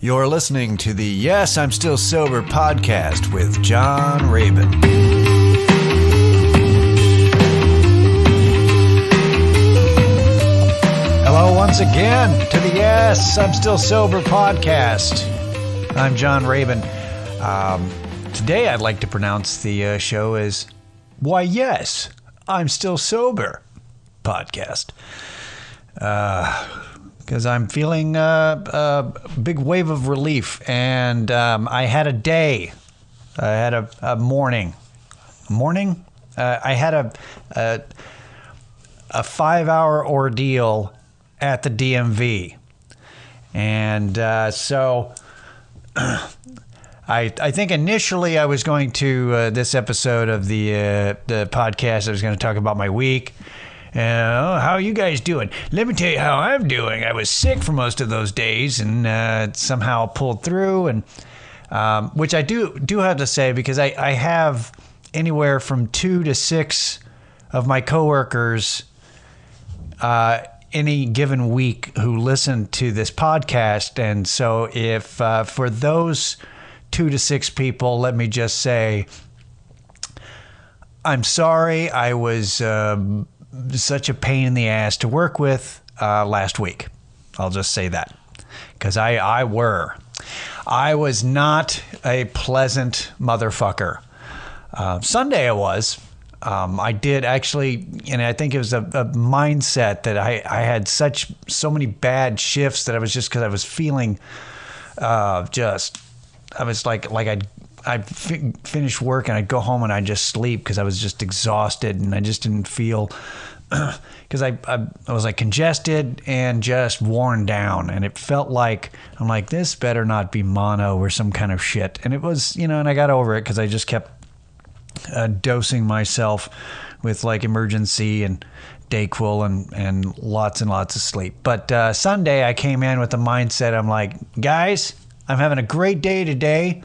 You're listening to the Yes, I'm Still Sober podcast with John Rabin. Hello once again to the Yes, I'm Still Sober podcast. I'm John Rabin. Today I'd like to pronounce the show as Why Yes, I'm Still Sober podcast. Because I'm feeling a big wave of relief, and I had a day. I had a morning. I had a 5-hour ordeal at the DMV, and so I think initially I was going to this episode of the podcast. I was going to talk about my week. How are you guys doing? Let me tell you how I'm doing. I was sick for most of those days and somehow pulled through, and which I do have to say, because I have anywhere from 2 to 6 of my coworkers any given week who listen to this podcast. And so if for those 2 to 6 people, let me just say, I'm sorry I was such a pain in the ass to work with last week. I'll just say that, because I was not a pleasant motherfucker. Sunday I was. I did actually, and I think it was a mindset that I had so many bad shifts that I was just, because I was feeling I was like I'd finish work and I'd go home and I'd just sleep because I was just exhausted, and I just didn't feel, because I was like congested and just worn down, and it felt like, I'm like, this better not be mono or some kind of shit. And it was, and I got over it because I just kept dosing myself with like Emergency and Dayquil and lots of sleep. But Sunday I came in with the mindset, I'm like, guys, I'm having a great day today.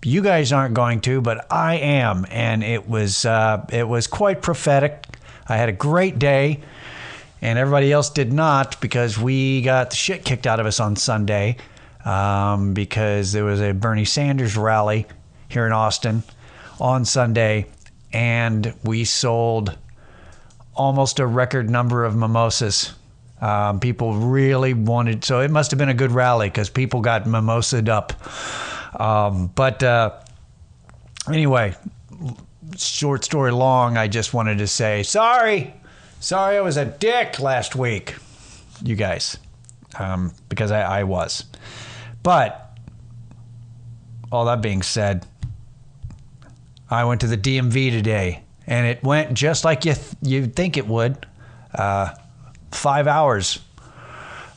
You guys aren't going to, but I am. And it was quite prophetic. I had a great day, and everybody else did not, because we got the shit kicked out of us on Sunday because there was a Bernie Sanders rally here in Austin on Sunday, and we sold almost a record number of mimosas. People really wanted, so it must have been a good rally because people got mimosa'd up. But anyway, short story long, I just wanted to say, sorry I was a dick last week, you guys, because I was. But all that being said, I went to the DMV today, and it went just like you'd think it would. 5 hours.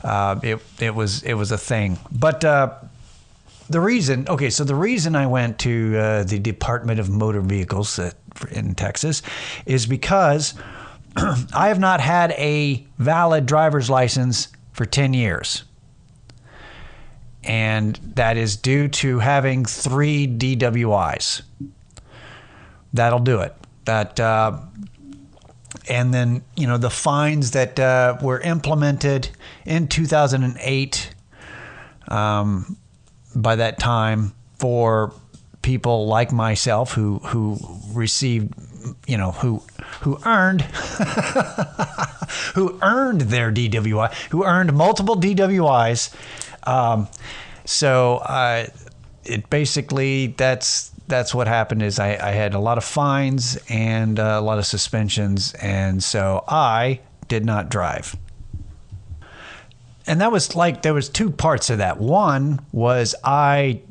It was a thing. But the reason I went to the Department of Motor Vehicles in Texas is because I have not had a valid driver's license for 10 years. And that is due to having 3 DWIs. That'll do it. And then, the fines that were implemented in 2008 by that time for people like myself who received, who earned who earned their DWI, who earned multiple DWIs. So it basically, that's what happened, is I had a lot of fines and a lot of suspensions, and so I did not drive. And that was like, there was 2 parts of that. One was I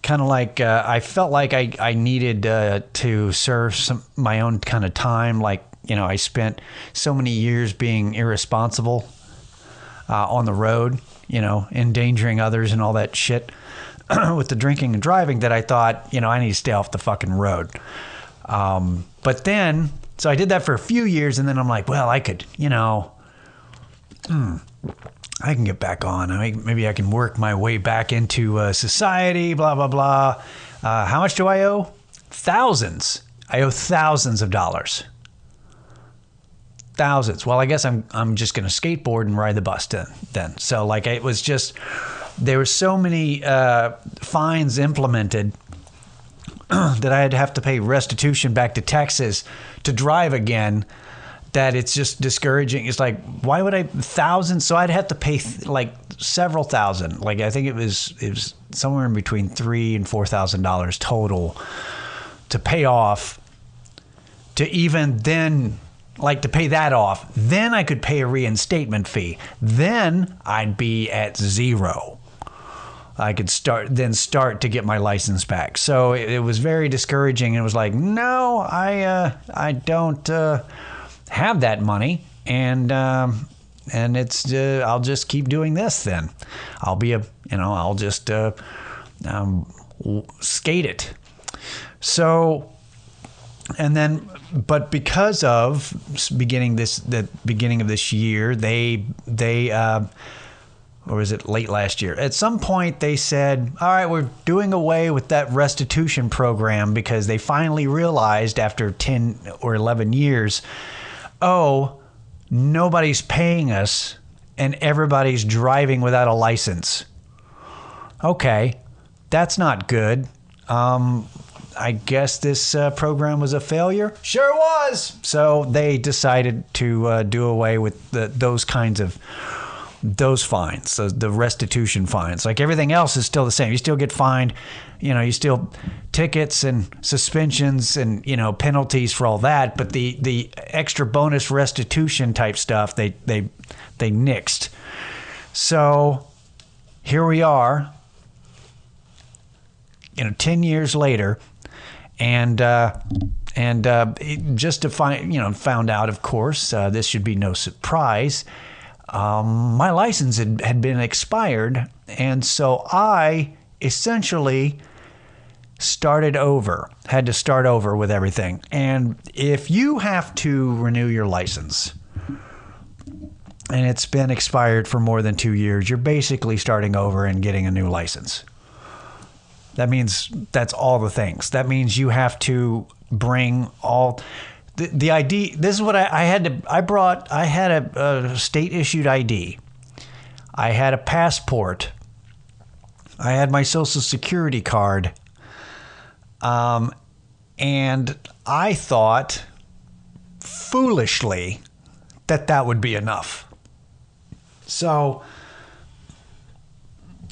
kind of like, I felt like I needed to serve my own kind of time. Like, I spent so many years being irresponsible on the road, endangering others and all that shit with the drinking and driving, that I thought, I need to stay off the fucking road. But then, so I did that for a few years, and then I'm like, well, I could, I can get back on. Maybe I can work my way back into society, blah, blah, blah. How much do I owe? Thousands. I owe thousands of dollars. Thousands. Well, I guess I'm just going to skateboard and ride the bus then. So like, it was just there were so many fines implemented that I'd have to pay restitution back to Texas to drive again, that it's just discouraging. It's like, why would I thousands? So I'd have to pay like several thousand. Like I think it was somewhere in between $3,000 and $4,000 total to pay off, to even then, like to pay that off. Then I could pay a reinstatement fee. Then I'd be at zero. I could start to get my license back. So it was very discouraging. It was like, no, I don't have that money, and it's I'll just keep doing this. Then I'll just skate it. So, and then, but because of beginning of this year, they or was it late last year? At some point, they said, all right, we're doing away with that restitution program, because they finally realized after 10 or 11 years, oh, nobody's paying us and everybody's driving without a license. Okay, that's not good. I guess this program was a failure. Sure was. So they decided to do away with those kinds of those fines, the restitution fines. Like everything else is still the same. You still get fined, you still tickets and suspensions and, penalties for all that. But the extra bonus restitution type stuff, they nixed. So here we are, 10 years later, and just to found out, of course, this should be no surprise. My license had been expired, and so I essentially had to start over with everything. And if you have to renew your license and it's been expired for more than 2 years, you're basically starting over and getting a new license. That means that's all the things. That means you have to bring all the ID. This is what I had to. I had a state issued ID. I had a passport. I had my Social Security card. And I thought, foolishly, that would be enough. So,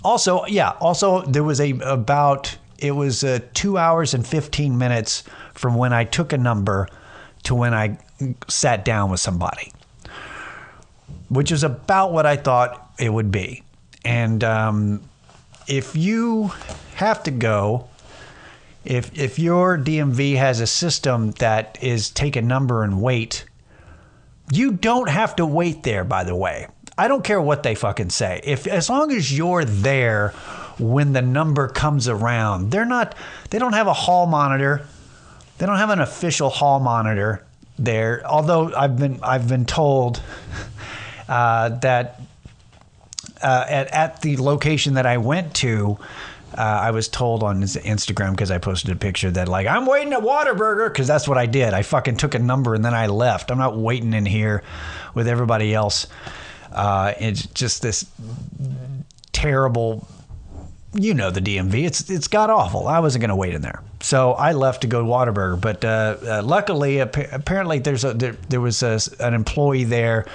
also there was it was 2 hours and 15 minutes from when I took a number to when I sat down with somebody, which is about what I thought it would be. And if you have to go, if your DMV has a system that is take a number and wait, you don't have to wait there, by the way. I don't care what they fucking say. As long as you're there when the number comes around, they don't have a hall monitor. They don't have an official hall monitor there. Although I've been told that at the location that I went to, I was told on Instagram, because I posted a picture, that like, I'm waiting at Whataburger, because that's what I did. I fucking took a number and then I left. I'm not waiting in here with everybody else. It's just this terrible, the DMV. It's god awful. I wasn't going to wait in there, so I left to go to Whataburger. But luckily, apparently, there was an employee there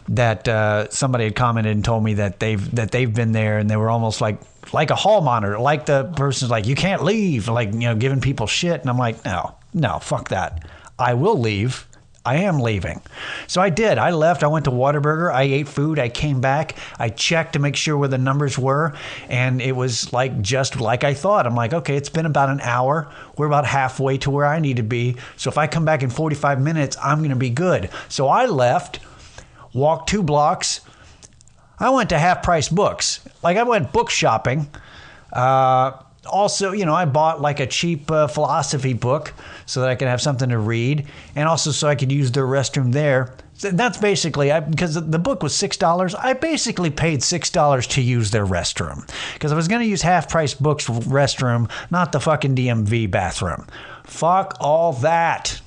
that somebody had commented and told me that they've been there, and they were almost like a hall monitor, like the person's like, you can't leave, like giving people shit. And I'm like, no, fuck that. I will leave. I am leaving. So I did. I left. I went to Whataburger. I ate food. I came back. I checked to make sure where the numbers were. And it was just like I thought. I'm like, okay, it's been about an hour. We're about halfway to where I need to be. So if I come back in 45 minutes, I'm going to be good. So I left, walked 2 blocks. I went to Half Price Books. Like, I went book shopping. Also, I bought like a cheap philosophy book so that I could have something to read, and also so I could use their restroom there. So that's basically, because the book was $6, I basically paid $6 to use their restroom, because I was going to use Half Price Books restroom, not the fucking DMV bathroom. Fuck all that.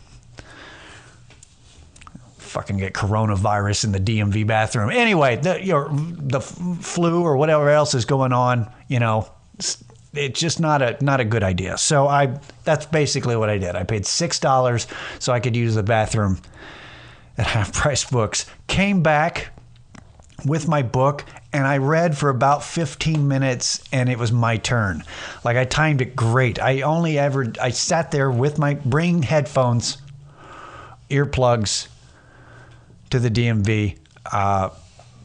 fucking get coronavirus in the DMV bathroom. Anyway, the flu or whatever else is going on, it's just not a good idea. So that's basically what I did. I paid $6 so I could use the bathroom at Half Price Books. Came back with my book and I read for about 15 minutes and it was my turn. Like, I timed it great. I sat there with bring headphones, earplugs to the DMV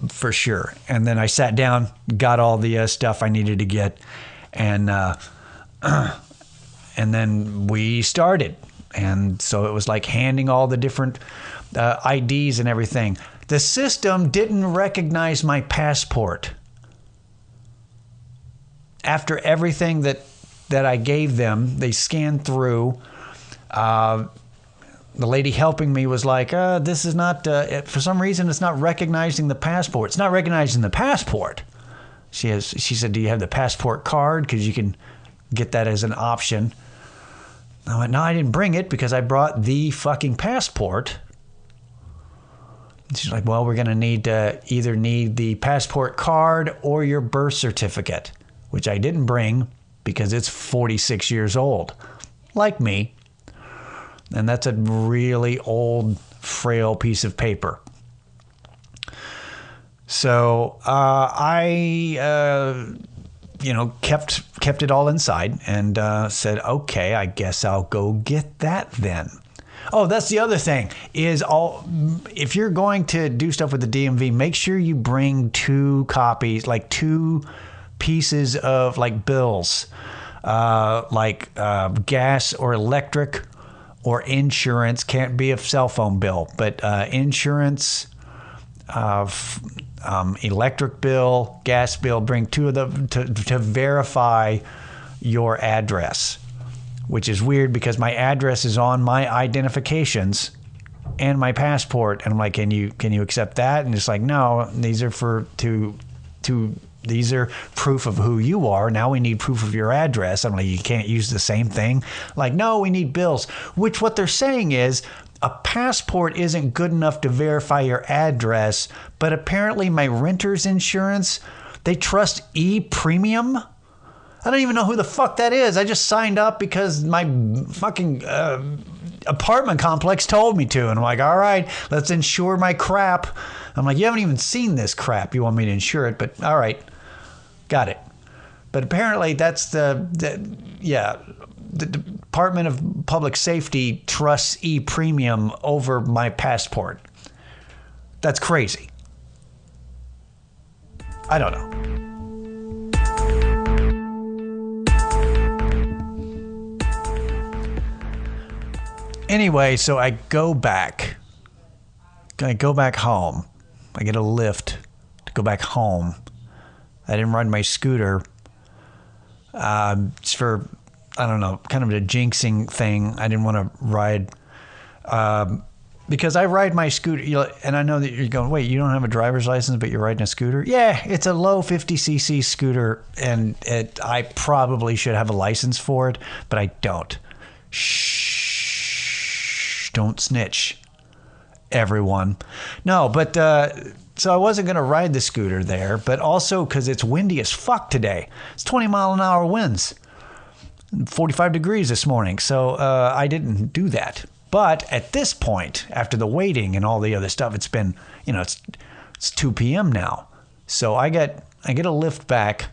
for sure. And then I sat down, got all the stuff I needed to get, and then we started. And so it was like handing all the different IDs and everything. The system didn't recognize my passport. After everything that I gave them, they scanned through. The lady helping me was like, this is not, for some reason, it's not recognizing the passport. It's not recognizing the passport. She said, do you have the passport card? Because you can get that as an option. I went, no, I didn't bring it because I brought the fucking passport. She's like, well, we're going to either need the passport card or your birth certificate, which I didn't bring because it's 46 years old, like me. And that's a really old, frail piece of paper. So I kept it all inside and said, okay, I guess I'll go get that then. Oh, that's the other thing is if you're going to do stuff with the DMV, make sure you bring 2 copies, like 2 pieces of like bills, gas or electric or insurance. Can't be a cell phone bill, but insurance, electric bill, gas bill. Bring 2 of them to verify your address. Which is weird because my address is on my identifications and my passport. And I'm like, can you accept that? And it's like, no, these are these are proof of who you are. Now we need proof of your address. I'm like, you can't use the same thing. Like, no, we need bills. Which what they're saying is a passport isn't good enough to verify your address. But apparently my renter's insurance, they trust e-premium. I don't even know who the fuck that is. I just signed up because my fucking apartment complex told me to. And I'm like, all right, let's insure my crap. I'm like, you haven't even seen this crap. You want me to insure it, but all right, got it. But apparently that's the Department of Public Safety trusts e-premium over my passport. That's crazy. I don't know. Anyway, so I go back home. I get a lift to go back home. I didn't ride my scooter. It's for, I don't know, kind of a jinxing thing. I didn't want to ride because I ride my scooter. And I know that you're going, wait, you don't have a driver's license, but you're riding a scooter? Yeah, it's a low 50cc scooter, and I probably should have a license for it, but I don't. Don't snitch, everyone. No, but so I wasn't going to ride the scooter there, but also because it's windy as fuck today. It's 20-mile-an-hour winds, 45 degrees this morning. So I didn't do that. But at this point, after the waiting and all the other stuff, it's been, it's 2 p.m. now. So I get a lift back.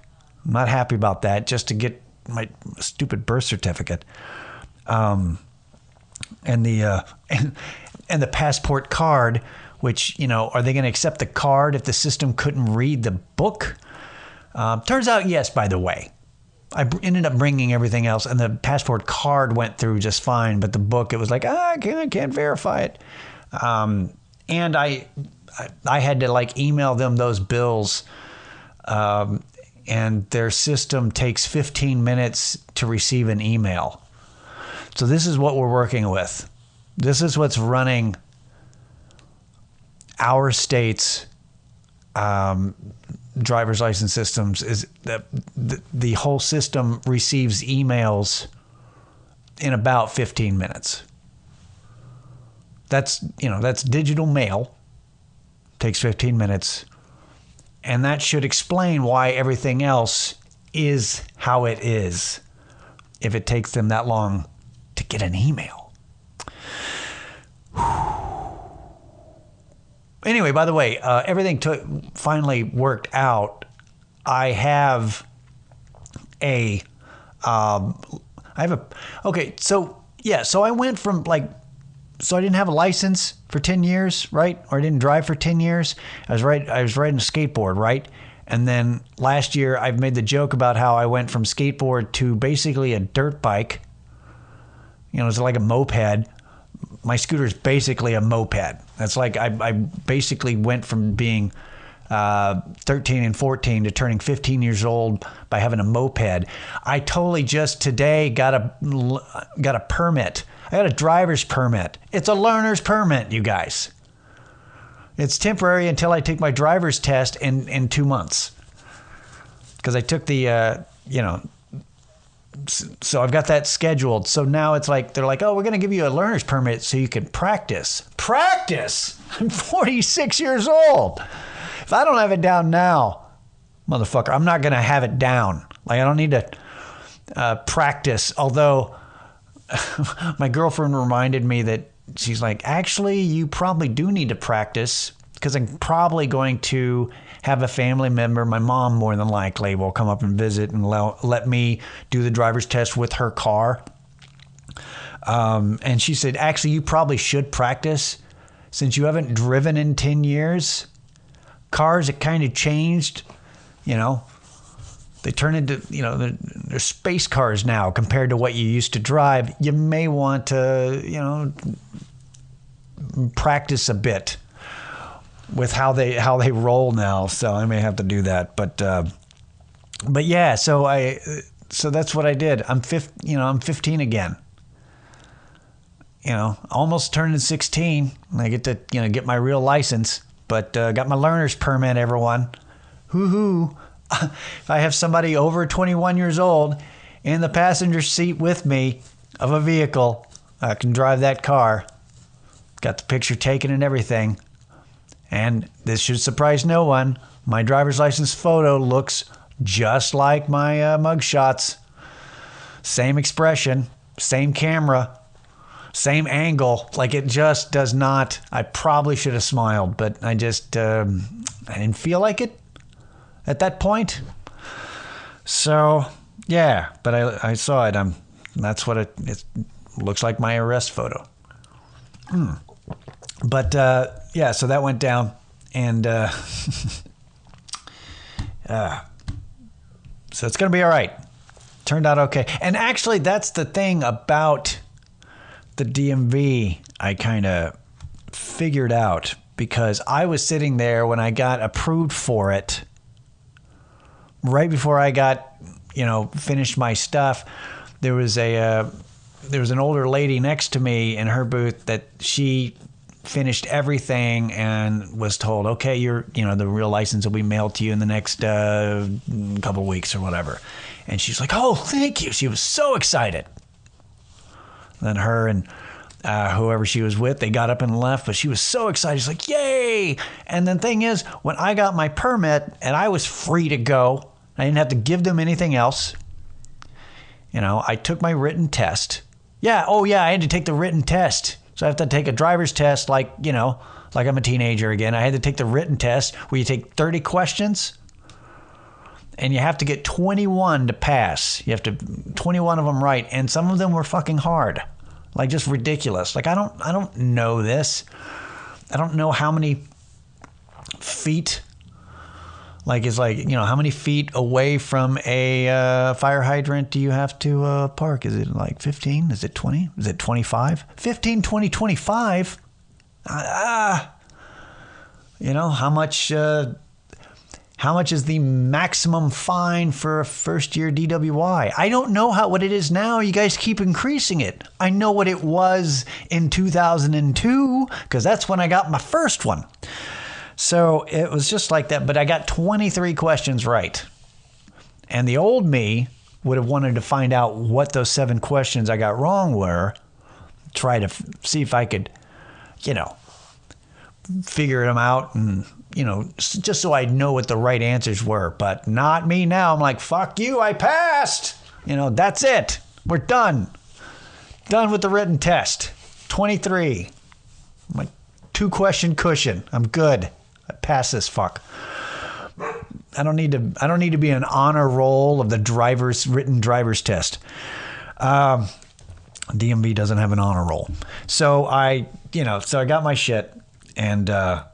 I'm not happy about that, just to get my stupid birth certificate. And the passport card, which, are they going to accept the card if the system couldn't read the book? Turns out, yes, by the way. I ended up bringing everything else, and the passport card went through just fine, but the book, it was like, I can't verify it. And I had to email them those bills, and their system takes 15 minutes to receive an email. So this is what we're working with. This is what's running our state's driver's license systems, is that the whole system receives emails in about 15 minutes. That's digital mail. Takes 15 minutes. And that should explain why everything else is how it is if it takes them that long to get an email. Anyway, by the way, everything finally worked out. I have okay, so I went from so I didn't have a license for 10 years, right? Or I didn't drive for 10 years. I was riding a skateboard, right? And then last year I've made the joke about how I went from skateboard to basically a dirt bike. It's like a moped. My scooter is basically a moped. That's like I basically went from being 13 and 14 to turning 15 years old by having a moped. I totally just today got a permit. I got a driver's permit. It's a learner's permit, you guys. It's temporary until I take my driver's test in 2 months. Because I took the, so I've got that scheduled. So now it's like, they're like, oh, we're going to give you a learner's permit so you can practice. Practice? I'm 46 years old. If I don't have it down now, motherfucker, I'm not going to have it down. I don't need to practice. Although my girlfriend reminded me that she's like, actually, you probably do need to practice because I'm probably going to have a family member, my mom more than likely, will come up and visit and let me do the driver's test with her car. And she said, actually, you probably should practice since you haven't driven in 10 years. Cars have kind of changed, They turn into, they're space cars now compared to what you used to drive. You may want to, practice a bit with how they roll now. So I may have to do that. But yeah, so that's what I did. I'm 15 again. Almost turning 16. And I get to, get my real license, but got my learner's permit, everyone. Hoo-hoo. If I have somebody over 21 years old in the passenger seat with me of a vehicle, I can drive that car. Got the picture taken and everything. And this should surprise no one. My driver's license photo looks just like my mugshots. Same expression, same camera, same angle. It just does not. I probably should have smiled, but I just I didn't feel like it at that point. So yeah, but I saw it. That's what it looks like, my arrest photo. But yeah, so that went down, and so it's gonna be all right. Turned out okay. And actually, that's the thing about the DMV I kind of figured out, because I was sitting there when I got approved for it, right before I got, finished my stuff. There was an older lady next to me in her booth that she finished everything and was told, okay, the real license will be mailed to you in the next couple of weeks or whatever. And she's like, oh, thank you. She was so excited. Then her and whoever she was with, they got up and left, but she was so excited. She's like, yay. And the thing is, when I got my permit and I was free to go, I didn't have to give them anything else. I took my written test. Yeah. Oh yeah. I had to take the written test. So I have to take a driver's test like I'm a teenager again. I had to take the written test where you take 30 questions and you have to get 21 to pass. You have to 21 of them right. And some of them were fucking hard, just ridiculous. I don't know this. I don't know how many feet, how many feet away from a fire hydrant do you have to park? Is it 15? Is it 20? Is it 25? 15, 20, 25? How much is the maximum fine for a first-year DWI? I don't know what it is now. You guys keep increasing it. I know what it was in 2002 because that's when I got my first one. So it was just like that, but I got 23 questions right. And the old me would have wanted to find out what those 7 questions I got wrong were, try to see if I could, you know, figure them out and, you know, just so I know what the right answers were. But not me now. I'm like, fuck you, I passed. You know, that's it. We're done. Done with the written test. 23. I'm like, 2-question cushion. I'm good. I passed this fuck. I don't need to be an honor roll of the written driver's test. DMV doesn't have an honor roll. So I got my shit. And, but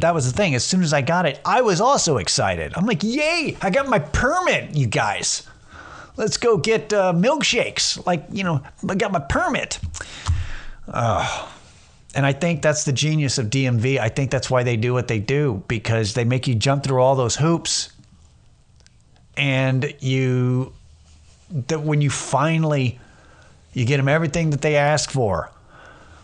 that was the thing. As soon as I got it, I was also excited. I'm like, yay, I got my permit, you guys. Let's go get milkshakes. Like, you know, I got my permit. And I think that's the genius of DMV. I think that's why they do what they do, because they make you jump through all those hoops. And when you finally, you get them everything that they ask for.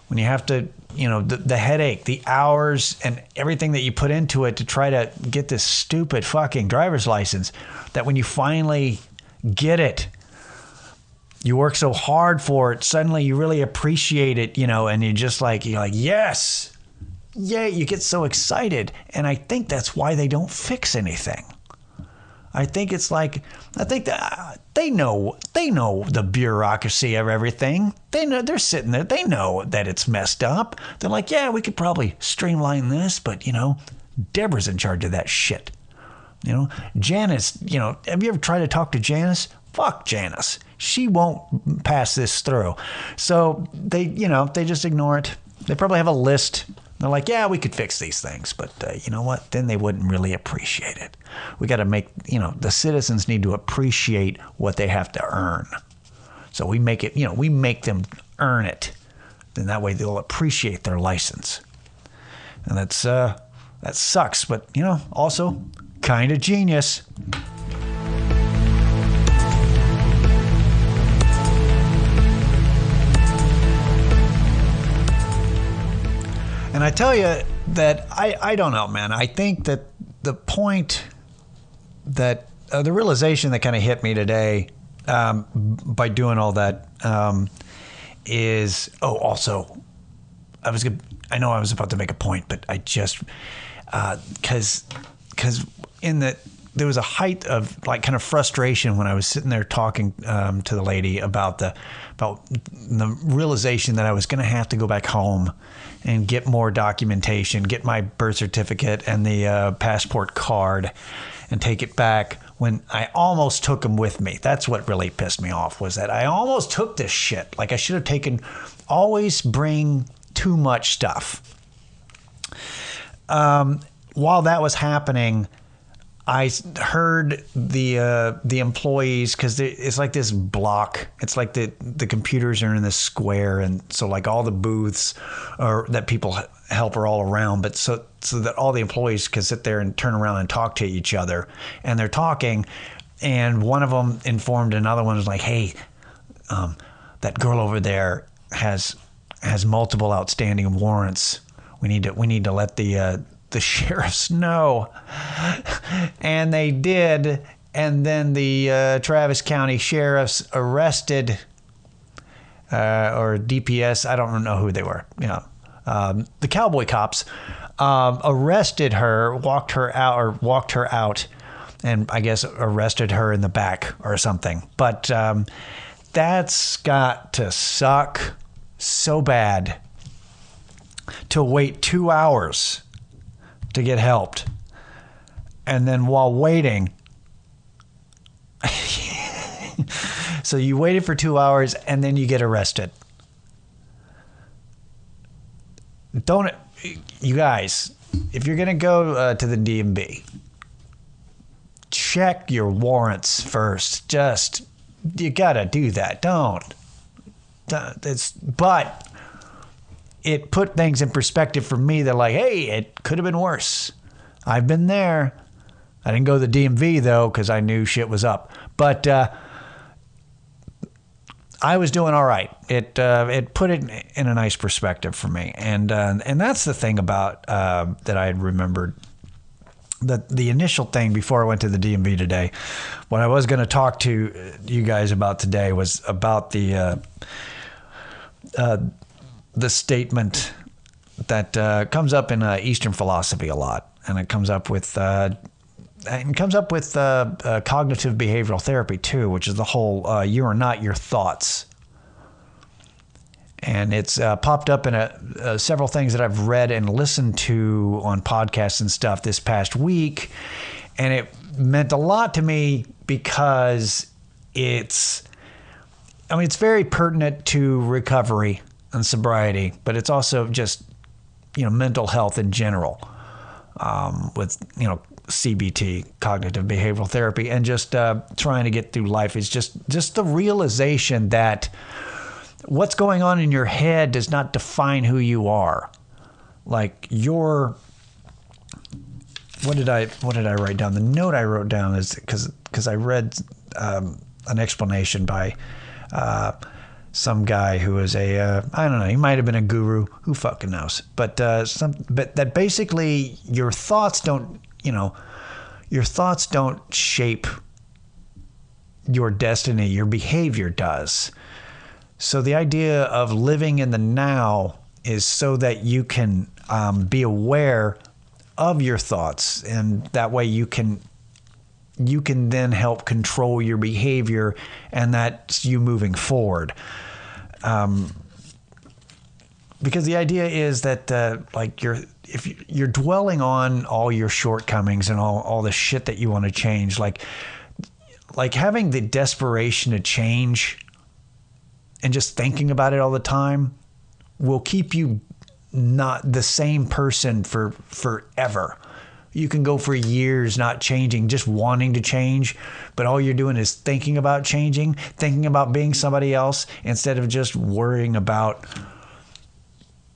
When you have to, you know, the headache, the hours, and everything that you put into it to try to get this stupid fucking driver's license, that when you finally get it, you work so hard for it, suddenly you really appreciate it, you know, and you're like, yes, yay, you get so excited. And I think that's why they don't fix anything. I think that they know the bureaucracy of everything. They know, they're sitting there. They know that it's messed up. They're like, yeah, we could probably streamline this, but, you know, Deborah's in charge of that shit. You know, Janice, you know, have you ever tried to talk to Janice? Fuck Janice. She won't pass this through. So they just ignore it. They probably have a list. They're like, yeah, we could fix these things, but you know what? Then they wouldn't really appreciate it. We got to make, you know, the citizens need to appreciate what they have to earn. So we make it, you know, we make them earn it. Then that way they'll appreciate their license. And that sucks, but, you know, also kind of genius. And I tell you that I don't know, man. I think that the point that the realization that kind of hit me today by doing all that is, also, I know I was about to make a point, but I just, because there was a height of like kind of frustration when I was sitting there talking to the lady about the realization that I was going to have to go back home and get more documentation, get my birth certificate and the passport card and take it back when I almost took them with me. That's what really pissed me off, was that I almost took this shit. Like I should have always bring too much stuff. While that was happening, I heard the employees, because it's like this block. It's like the computers are in this square, and so like all the booths that people help are all around. But so that all the employees can sit there and turn around and talk to each other, and they're talking, and one of them informed another one, was like, "Hey, that girl over there has multiple outstanding warrants. We need to let the sheriffs know." And they did, and then the Travis County sheriffs arrested or DPS, I don't know who they were, you know, the cowboy cops arrested her, walked her out, and I guess arrested her in the back or something. But that's got to suck so bad to wait 2 hours to get helped. And then while waiting, so you waited for 2 hours and then you get arrested. You guys, if you're going to go to the DMV, check your warrants first. You got to do that. But it put things in perspective for me. They're like, hey, it could have been worse. I've been there. I didn't go to the DMV, though, because I knew shit was up. But I was doing all right. It put it in a nice perspective for me. And that's the thing about that I had remembered. The initial thing before I went to the DMV today, what I was going to talk to you guys about today was about the the statement that comes up in Eastern philosophy a lot, and it comes up with cognitive behavioral therapy too, which is the whole "you are not your thoughts." And it's popped up in several things that I've read and listened to on podcasts and stuff this past week. And it meant a lot to me because it's very pertinent to recovery and sobriety, but it's also just, mental health in general, with, CBT, cognitive behavioral therapy, and just trying to get through life. Is just the realization that what's going on in your head does not define who you are. Like what did I write down? The note I wrote down is because I read an explanation by some guy who is I don't know, he might have been a guru, who fucking knows. But that basically your thoughts don't shape your destiny, your behavior does. So the idea of living in the now is so that you can be aware of your thoughts, and that way you can then help control your behavior, and that's you moving forward. Because the idea is that if you're dwelling on all your shortcomings and all the shit that you want to change, like having the desperation to change and just thinking about it all the time will keep you not the same person for forever. You can go for years not changing, just wanting to change, but all you're doing is thinking about changing, thinking about being somebody else, instead of just worrying about,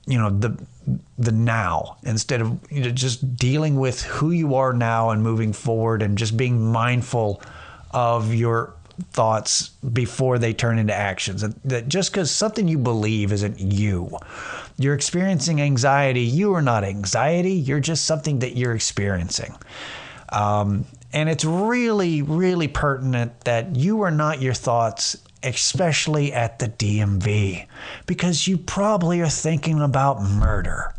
the now, instead of just dealing with who you are now and moving forward, and just being mindful of your thoughts before they turn into actions. That just because something you believe isn't you're experiencing anxiety, you are not anxiety, you're just something that you're experiencing. And it's really, really pertinent that you are not your thoughts, especially at the DMV, because you probably are thinking about murder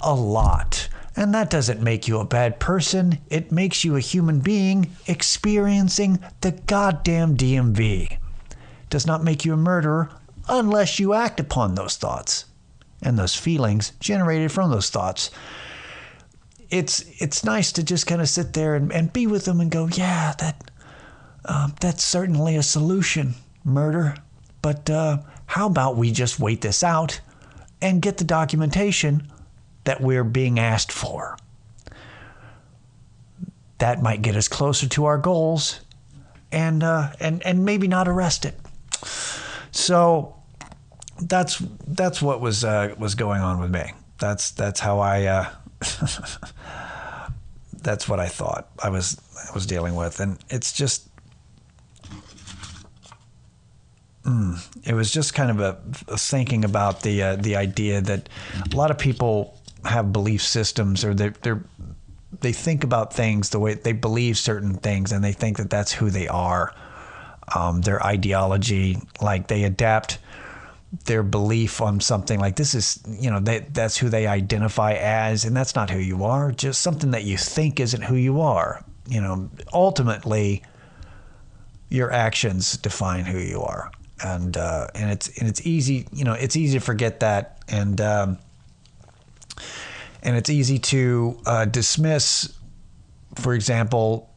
a lot. And that doesn't make you a bad person. It makes you a human being experiencing the goddamn DMV. Does not make you a murderer unless you act upon those thoughts and those feelings generated from those thoughts. It's nice to just kind of sit there and be with them and go, yeah, that's certainly a solution, murder. But how about we just wait this out and get the documentation that we're being asked for? That might get us closer to our goals, and maybe not arrest it. So that's what was going on with me. That's how I that's what I thought I was dealing with, and it's just it was just kind of a thinking about the idea that a lot of people have belief systems, or they think about things the way they believe certain things, and they think that that's who they are. Their ideology, like they adapt their belief on something like this is, that's who they identify as, and that's not who you are. Just something that you think isn't who you are. Ultimately, your actions define who you are, and it's easy, it's easy to forget that, and it's easy to dismiss, for example,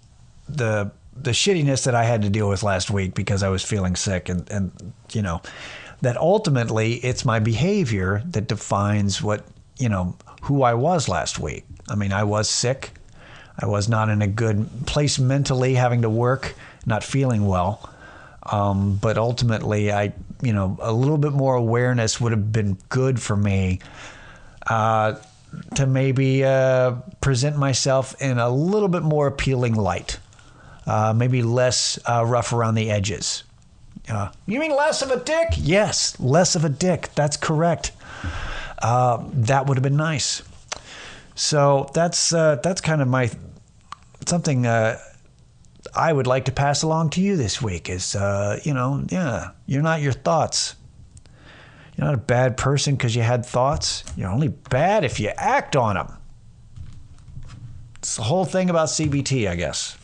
the shittiness that I had to deal with last week because I was feeling sick, and that ultimately it's my behavior that defines who I was last week. I mean, I was sick. I was not in a good place mentally, having to work, not feeling well. But ultimately, a little bit more awareness would have been good for me to maybe present myself in a little bit more appealing light, maybe less rough around the edges. You mean less of a dick? Yes, less of a dick. That's correct. That would have been nice. So that's kind of something I would like to pass along to you this week is, you're not your thoughts. You're not a bad person because you had thoughts. You're only bad if you act on them. It's the whole thing about CBT, I guess.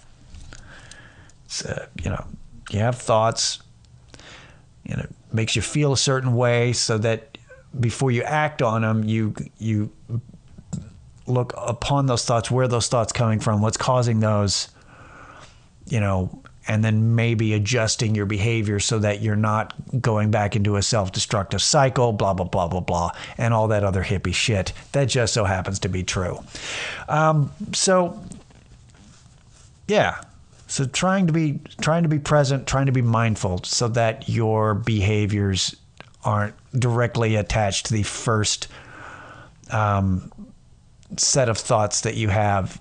It's, you have thoughts. It makes you feel a certain way so that before you act on them, you look upon those thoughts, where those thoughts coming from, what's causing those, and then maybe adjusting your behavior so that you're not going back into a self-destructive cycle, blah, blah, blah, blah, blah, and all that other hippie shit that just so happens to be true. So trying to be present, trying to be mindful so that your behaviors aren't directly attached to the first set of thoughts that you have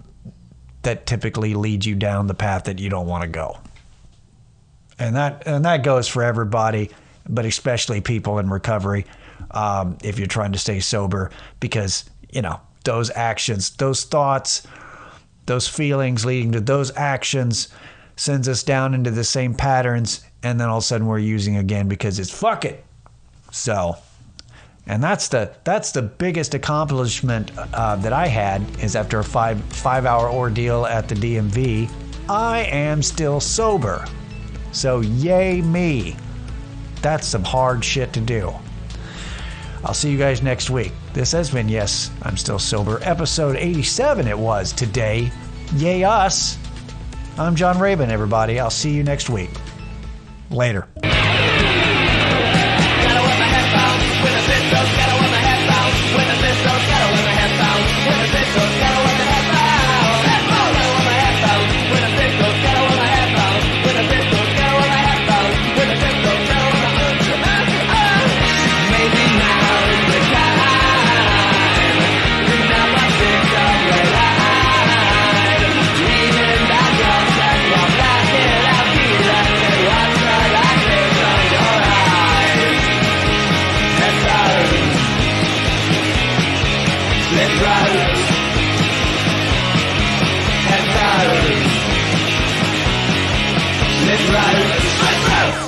that typically lead you down the path that you don't want to go. And that goes for everybody, but especially people in recovery, if you're trying to stay sober, because, those actions, those thoughts, those feelings leading to those actions sends us down into the same patterns, and then all of a sudden we're using again because it's fuck it. So, and that's the biggest accomplishment that I had, is after a five-hour ordeal at the DMV, I am still sober. So yay me. That's some hard shit to do. I'll see you guys next week. This has been Yes, I'm Still Sober, episode 87 it was today. Yay us. I'm John Rabin, everybody. I'll see you next week. Later. Let's ride.